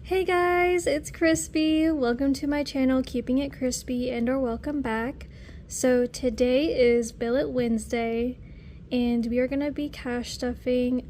Hey guys, it's Crispy. Welcome to my channel, Keeping It Crispy, and/or welcome back. So today is Billet Wednesday, and we are gonna be cash stuffing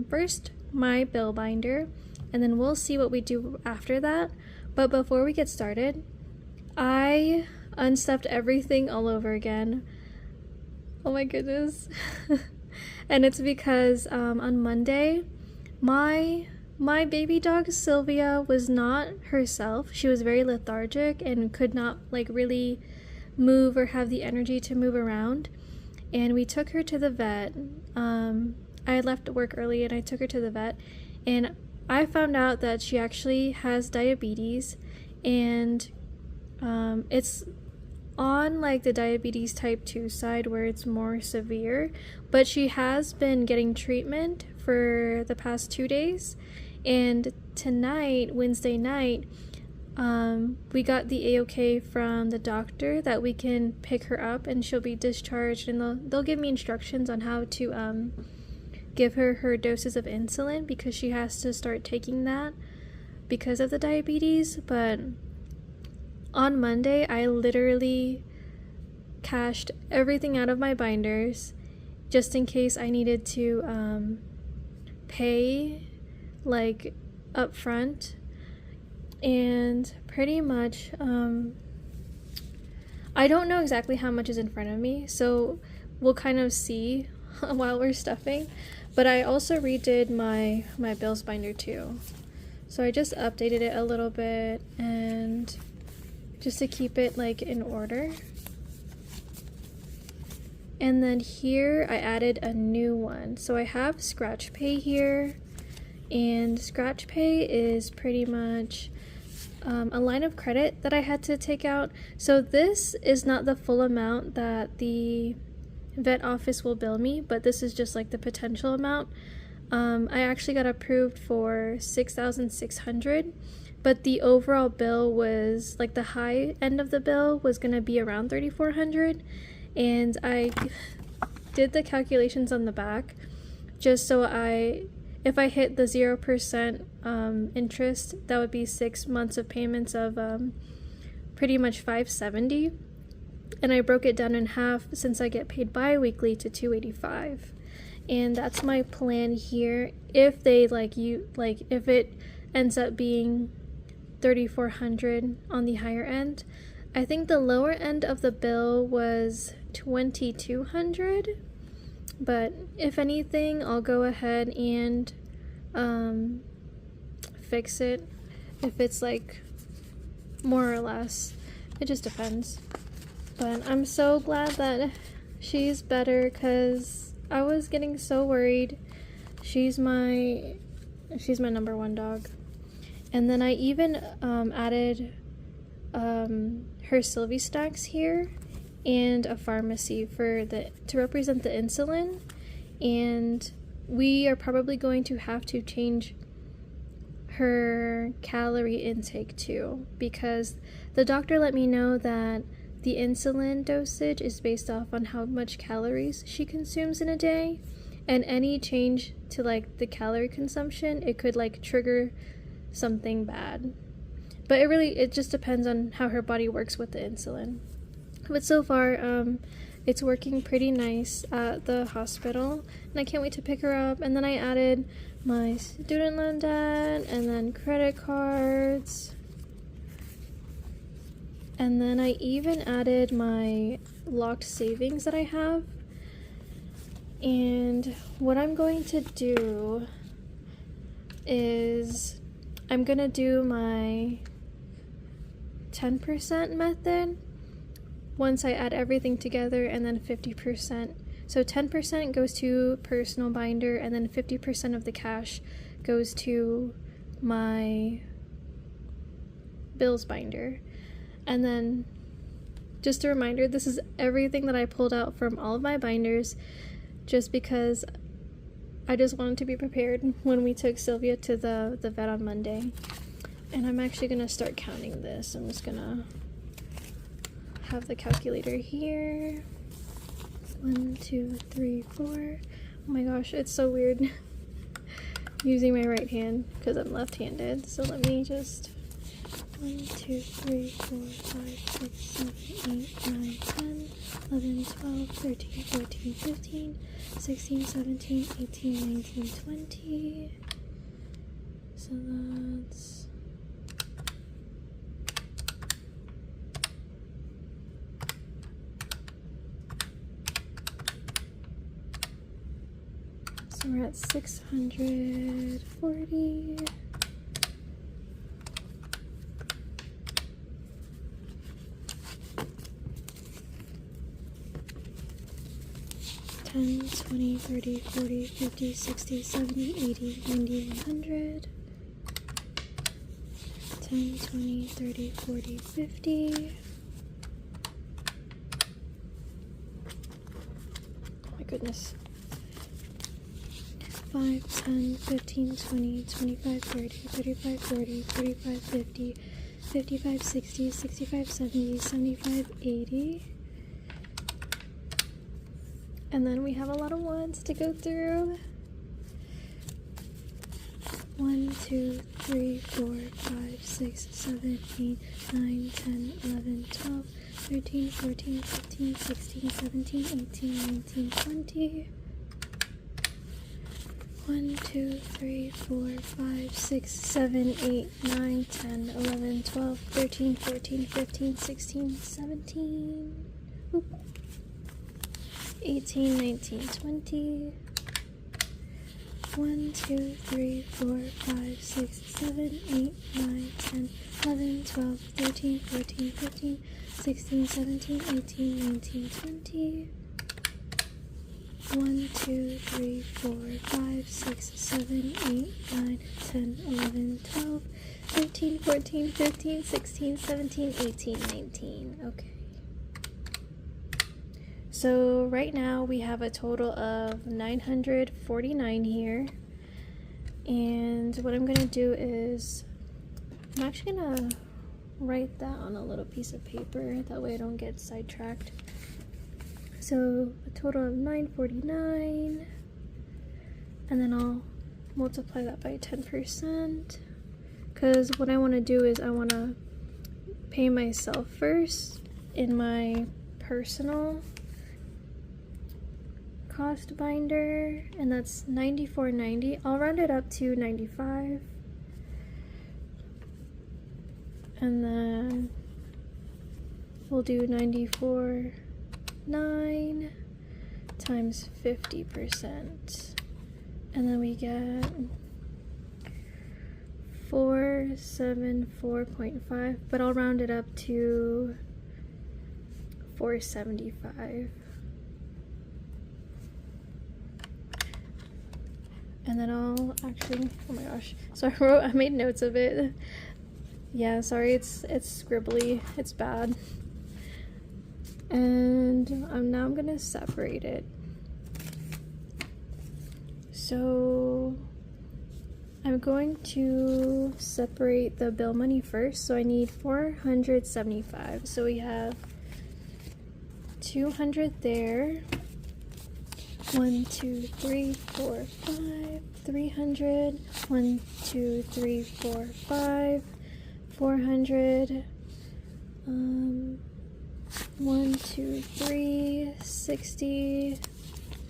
first my bill binder, and then we'll see what we do after that. But before we get started, I unstuffed everything all over again. Oh my goodness. And it's because on Monday, my baby dog Sylvia was not herself. She was very lethargic and could not really move or have the energy to move around. And we took her to the vet. I had left work early and I took her to the vet, and I found out that she actually has diabetes, and it's on the diabetes type 2 side where it's more severe, but she has been getting treatment for the past 2 days. And tonight, Wednesday night, we got the A-OK from the doctor that we can pick her up and she'll be discharged, and they'll give me instructions on how to give her doses of insulin, because she has to start taking that because of the diabetes. But on Monday, I literally cashed everything out of my binders just in case I needed to pay up front. And pretty much I don't know exactly how much is in front of me, so we'll kind of see while we're stuffing. But I also redid my bills binder too, so I just updated it a little bit, and just to keep it in order. And then here I added a new one. So I have Scratch Pay here, and Scratch Pay is pretty much a line of credit that I had to take out. So this is not the full amount that the vet office will bill me, but this is just the potential amount. I actually got approved for $6,600, but the overall bill was the high end of the bill was gonna be around $3,400, and I did the calculations on the back just so if I hit the 0% interest, that would be 6 months of payments of pretty much $570, and I broke it down in half since I get paid bi-weekly to $285. And that's my plan here. If they if it ends up being $3,400 on the higher end, I think the lower end of the bill was $2,200. But if anything, I'll go ahead and fix it if it's more or less. It just depends. But I'm so glad that she's better, because I was getting so worried. She's my number one dog. And then I even added her Sylvie stacks here, and a pharmacy to represent the insulin. And we are probably going to have to change her calorie intake too, because the doctor let me know that the insulin dosage is based off on how much calories she consumes in a day, and any change to the calorie consumption, it could trigger something bad. But it just depends on how her body works with the insulin. But so far, it's working pretty nice at the hospital, and I can't wait to pick her up. And then I added my student loan debt, and then credit cards, and then I even added my locked savings that I have. And what I'm going to do is I'm gonna do my 10% method once I add everything together, and then 50%. So 10% goes to personal binder, and then 50% of the cash goes to my bills binder. And then just a reminder, this is everything that I pulled out from all of my binders, just because I just wanted to be prepared when we took Sylvia to the vet on Monday. And I'm actually gonna start counting this. I'm just gonna have the calculator here. 1, 2, 3, 4. Oh my gosh, it's so weird. using my right hand because I'm left-handed. So let me just 1, 2, 3, 4, 5, 6, 7, 8, 9, 10, 11, 12, 13, 14, 15, 16, 17, 18, 19, 20. So that's so we're at 640. 10, 20, 30, 40, 50, 60, 70, 80, 90, 100. 10, 20, 30, 40, 50. Oh my goodness. 5, 10, 15, 20, 25, 30, 35, 40, 45, 50, 55, 60, 65, 70, 75, 80. And then we have a lot of ones to go through. 1, 2, 3, 4, 5, 6, 7, 8, 9, 10, 11, 12, 13, 14, 15, 16, 17, 18, 19, 20. 1, 2, 3, 4, 5, 6, 7, 8, 9, 10, 11, 12, 13, 14, 15, 16, 17. Oop. 18, 19, 20. 1, 2, 3, 4, 5, 6, 7, 8, 9, 10, 11, 12, 13, 14, 15, 16, 17, 18, 19, 20. 1, 2, 3, 4, 5, 6, 7, 8, 9, 10, 11, 12, 13, 14, 15, 16, 17, 18, 19. Okay. So right now we have a total of 949 here. And what I'm going to do is I'm actually going to write that on a little piece of paper. That way I don't get sidetracked. So a total of 949. And then I'll multiply that by 10%. Because what I want to do is I want to pay myself first in my personal cost binder, and that's $94.90. I'll round it up to $95, and then we'll do $94.9 times 50%, and then we get 474.5, but I'll round it up to 475. And then I'll actually, oh my gosh, so I made notes of it. Yeah, sorry, it's scribbly, it's bad. And now I'm gonna separate it. So I'm going to separate the bill money first. So I need 475. So we have 200 there. 1, 2, 3, 4, 5, 300. 1, 2, 3, 4, 5, 400. 1, 2, 3, 60,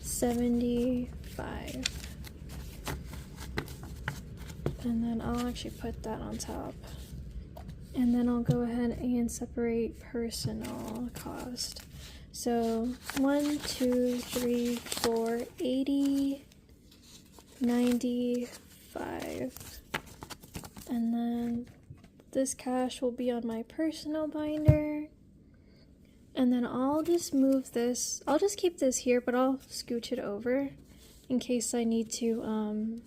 75. And then I'll actually put that on top. And then I'll go ahead and separate personal cost. So 1, 2, 3, 4, 80, 95. And then this cash will be on my personal binder. And then I'll just move this. I'll just keep this here, but I'll scooch it over in case I need to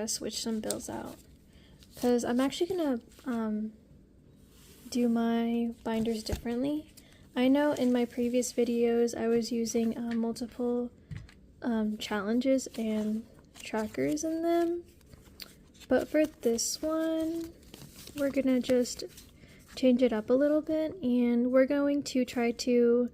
switch some bills out. Because I'm actually gonna do my binders differently. I know in my previous videos I was using multiple challenges and trackers in them, but for this one we're gonna just change it up a little bit, and we're going to try to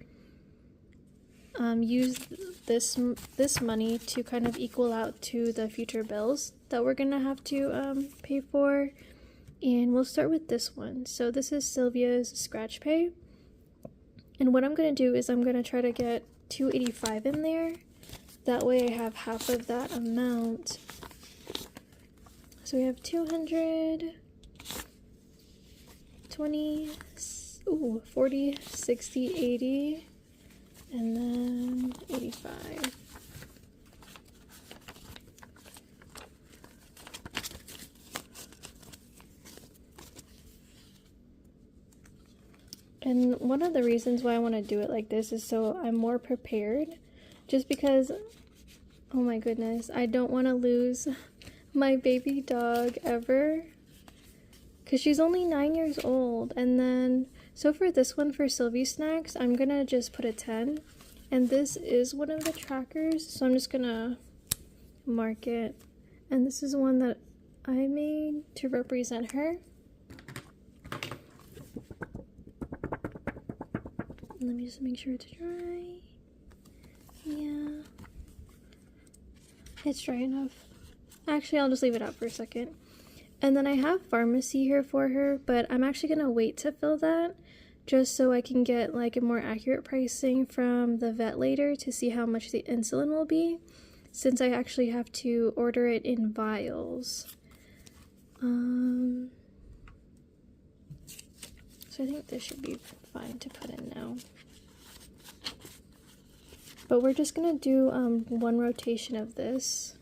use this money to kind of equal out to the future bills that we're gonna have to pay for. And we'll start with this one. So this is Sylvia's scratch pay. And what I'm gonna do is I'm gonna try to get $285 in there. That way I have half of that amount. So we have 200, 20, 40, 60, 80, and then 85. And one of the reasons why I want to do it like this is so I'm more prepared, just because, oh my goodness, I don't want to lose my baby dog ever, because she's only 9 years old. And then, so for this one, for Sylvie Snacks, I'm gonna just put a 10, and this is one of the trackers, so I'm just gonna mark it. And this is one that I made to represent her. Let me just make sure it's dry. Yeah, it's dry enough. Actually, I'll just leave it out for a second. And then I have pharmacy here for her, but I'm actually gonna wait to fill that just so I can get like a more accurate pricing from the vet later to see how much the insulin will be, since I actually have to order it in vials. So I think this should be fine to put in now. But we're just gonna do one rotation of this.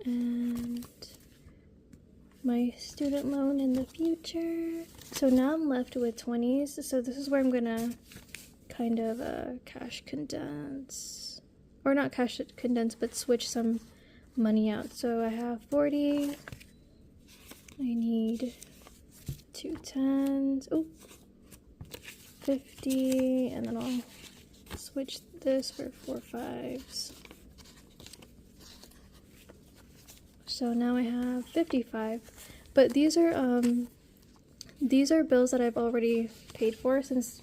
And my student loan in the future. So now I'm left with 20s. So this is where I'm gonna kind of cash condense. Or not cash condense, but switch some money out. So I have 40. I need 2 10s. Oh, 50, and then I'll switch this for 4 5s. So now I have 55. But these are bills that I've already paid for, since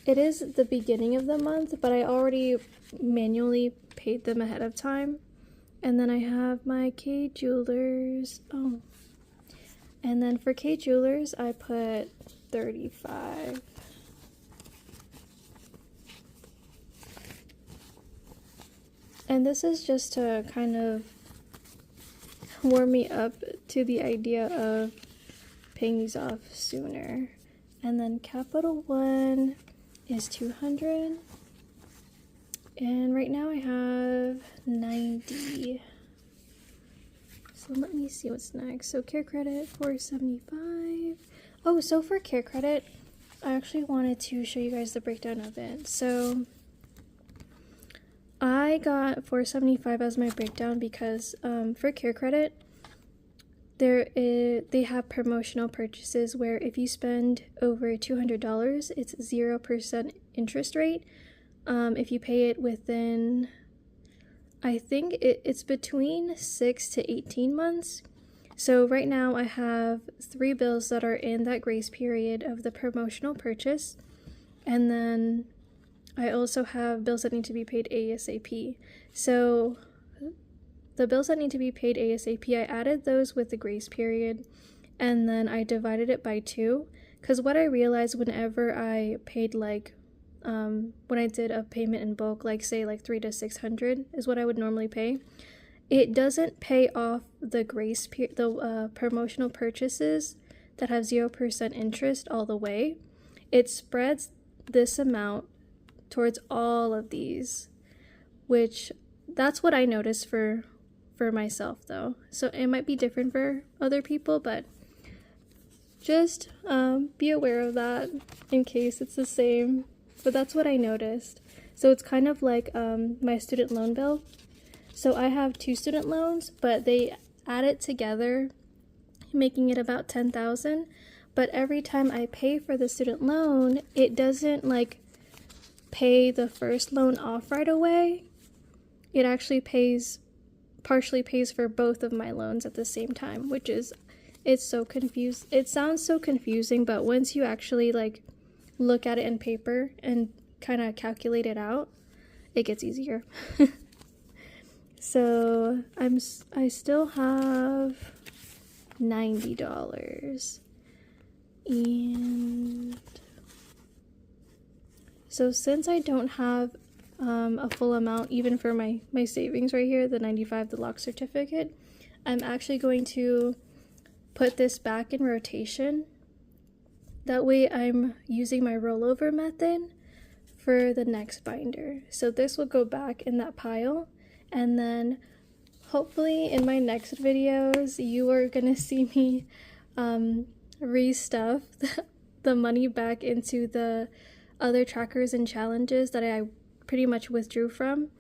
it is the beginning of the month, but I already manually paid them ahead of time. And then I have my K Jewelers. Oh. And then for K Jewelers, I put 35. And this is just to kind of warm me up to the idea of paying these off sooner. And then Capital One is 200. And right now I have 90. So let me see what's next. So Care Credit, 475. Oh, so for Care Credit, I actually wanted to show you guys the breakdown of it. So I got 475 as my breakdown because for Care Credit, they have promotional purchases where if you spend over $200, it's 0% interest rate. If you pay it within, I think it's between 6 to 18 months. So right now I have 3 bills that are in that grace period of the promotional purchase. And then I also have bills that need to be paid ASAP. So the bills that need to be paid ASAP, I added those with the grace period, and then I divided it by 2. Because what I realized whenever I paid like, when I did a payment in bulk, like say like 300 to 600 is what I would normally pay, it doesn't pay off the grace period, the promotional purchases that have 0% interest all the way. It spreads this amount towards all of these, which that's what I noticed for myself though. So it might be different for other people, but just be aware of that in case it's the same. But that's what I noticed. So it's kind of like my student loan bill. So I have 2 student loans, but they add it together, making it about $10,000. But every time I pay for the student loan, it doesn't like pay the first loan off right away. It actually partially pays for both of my loans at the same time, which is, it's so confused. It sounds so confusing, but once you actually like look at it in paper and kind of calculate it out, it gets easier. So I still have $90, and so since I don't have a full amount even for my savings right here, the 95, the lock certificate, I'm actually going to put this back in rotation. That way I'm using my rollover method for the next binder. So this will go back in that pile, and then hopefully in my next videos you are gonna see me restuff the money back into the other trackers and challenges that I pretty much withdrew from,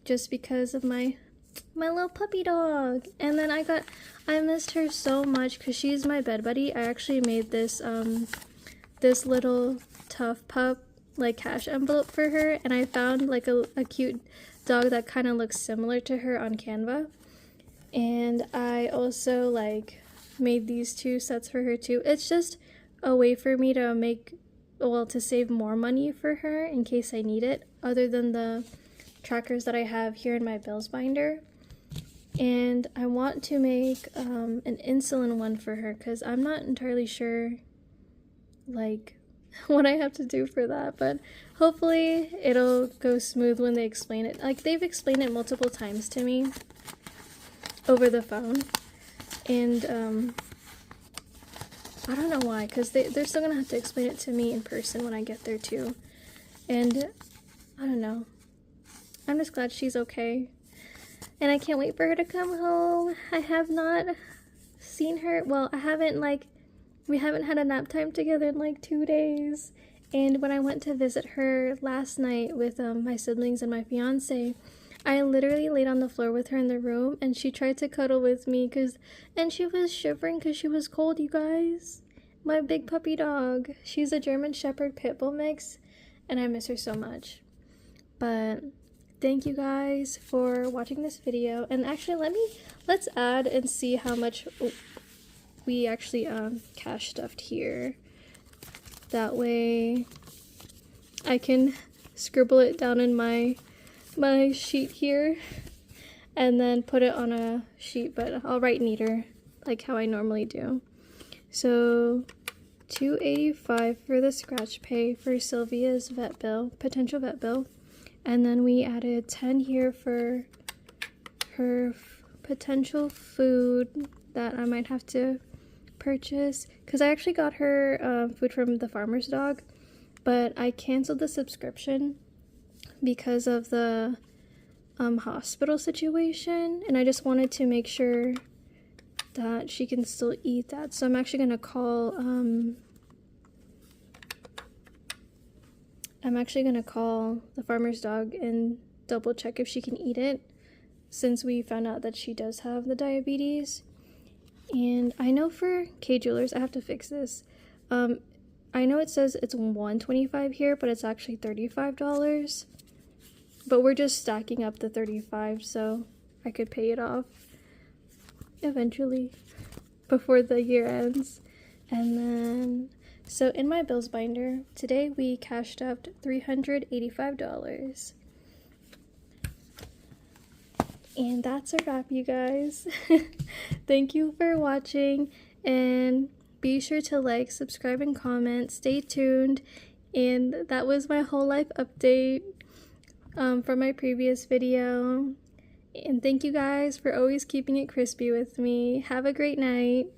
just because of my little puppy dog. And then I missed her so much because she's my bed buddy. I actually made this this little tough pup like cash envelope for her, and I found like a cute dog that kind of looks similar to her on Canva, and I also like made these two sets for her too. It's just a way for me to to save more money for her in case I need it, other than the trackers that I have here in my bills binder. And I want to make an insulin one for her because I'm not entirely sure like what I have to do for that, but hopefully it'll go smooth when they explain it. Like, they've explained it multiple times to me over the phone, and I don't know why, because they're still gonna have to explain it to me in person when I get there too. And I don't know, I'm just glad she's okay, and I can't wait for her to come home. I have not seen her, well, we haven't had a nap time together in like 2 days, and when I went to visit her last night with my siblings and my fiance, I literally laid on the floor with her in the room, and she tried to cuddle with me and she was shivering because she was cold, you guys. My big puppy dog. She's a German Shepherd Pit Bull mix, and I miss her so much. But thank you guys for watching this video, and actually let's add and see how much we actually cash stuffed here. That way I can scribble it down in my sheet here and then put it on a sheet, but I'll write neater like how I normally do. So $285 for the scratch pay for Sylvia's vet bill, potential vet bill, and then we added $10 here for her potential food that I might have to purchase, because I actually got her food from the farmer's dog, but I canceled the subscription because of the hospital situation, and I just wanted to make sure that she can still eat that. So I'm actually gonna call the farmer's dog and double check if she can eat it, since we found out that she does have the diabetes. And I know for K Jewelers, I have to fix this. I know it says it's $125 here, but it's actually $35. But we're just stacking up the $35 so I could pay it off eventually before the year ends. And then, so in my bills binder, today we cashed up $385. And that's a wrap, you guys. Thank you for watching, and be sure to like, subscribe, and comment. Stay tuned. And that was my whole life update from my previous video. And thank you guys for always keeping it crispy with me. Have a great night.